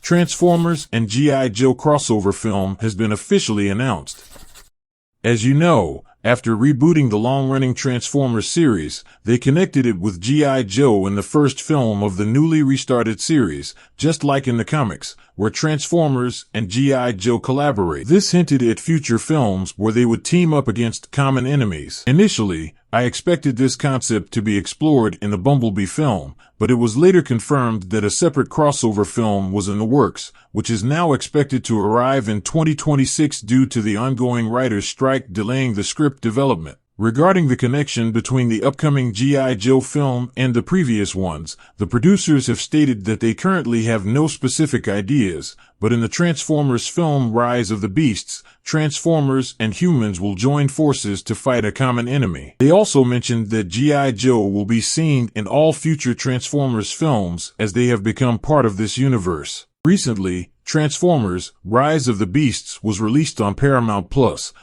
Transformers and G.I. Joe crossover film has been officially announced. As you know, after rebooting the long-running Transformers series, they connected it with G.I. Joe in the first film of the newly restarted series, just like in the comics, where Transformers and G.I. Joe collaborate. This hinted at future films where they would team up against common enemies. Initially, I expected this concept to be explored in the Bumblebee film, but it was later confirmed that a separate crossover film was in the works, which is now expected to arrive in 2026 due to the ongoing writers' strike delaying the script development. Regarding the connection between the upcoming G.I. Joe film and the previous ones, the producers have stated that they currently have no specific ideas, but in the Transformers film Rise of the Beasts, Transformers and humans will join forces to fight a common enemy. They also mentioned that G.I. Joe will be seen in all future Transformers films as they have become part of this universe. Recently, Transformers, Rise of the Beasts was released on Paramount+,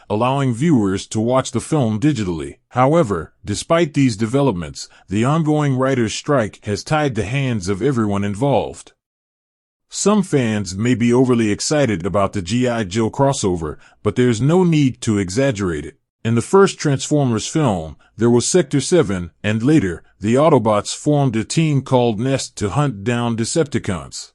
allowing viewers to watch the film digitally. However, despite these developments, the ongoing writers' strike has tied the hands of everyone involved. Some fans may be overly excited about the G.I. Joe crossover, but there's no need to exaggerate it. In the first Transformers film, there was Sector 7, and later, the Autobots formed a team called Nest to hunt down Decepticons.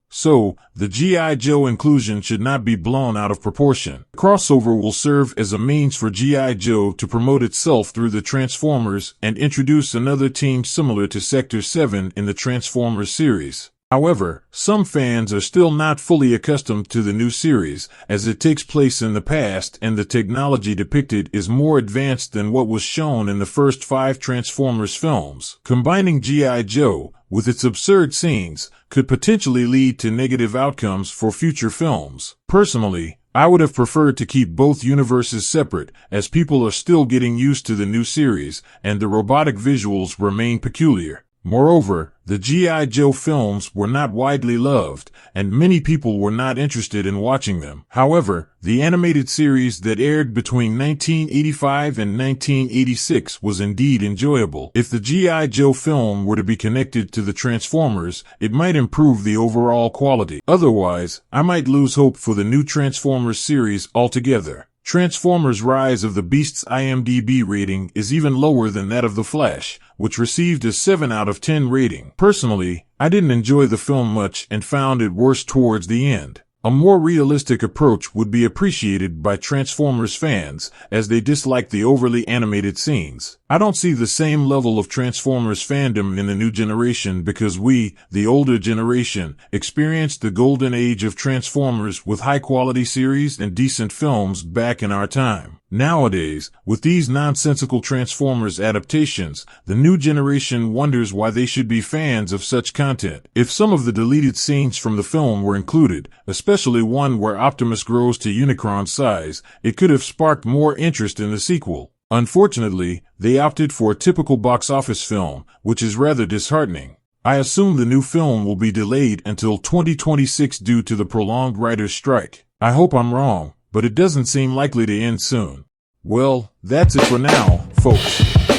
So, the G.I. Joe inclusion should not be blown out of proportion. The crossover will serve as a means for G.I. Joe to promote itself through the Transformers and introduce another team similar to Sector 7 in the Transformers series. However, some fans are still not fully accustomed to the new series, as it takes place in the past and the technology depicted is more advanced than what was shown in the first 5 Transformers films. Combining G.I. Joe, with its absurd scenes, could potentially lead to negative outcomes for future films. Personally, I would have preferred to keep both universes separate, as people are still getting used to the new series, and the robotic visuals remain peculiar. Moreover, the G.I. Joe films were not widely loved, and many people were not interested in watching them. However, the animated series that aired between 1985 and 1986 was indeed enjoyable. If the G.I. Joe film were to be connected to the Transformers, it might improve the overall quality. Otherwise, I might lose hope for the new Transformers series altogether. Transformers Rise of the Beasts' IMDb rating is even lower than that of The Flash, which received a 7 out of 10 rating. Personally, I didn't enjoy the film much and found it worse towards the end. A more realistic approach would be appreciated by Transformers fans, as they dislike the overly animated scenes. I don't see the same level of Transformers fandom in the new generation because we, the older generation, experienced the golden age of Transformers with high-quality series and decent films back in our time. Nowadays, with these nonsensical Transformers adaptations, the new generation wonders why they should be fans of such content. If some of the deleted scenes from the film were included, especially one where Optimus grows to Unicron size, it could have sparked more interest in the sequel. Unfortunately, they opted for a typical box office film, which is rather disheartening. I assume the new film will be delayed until 2026 due to the prolonged writers' strike. I hope I'm wrong, but it doesn't seem likely to end soon. Well, that's it for now, folks.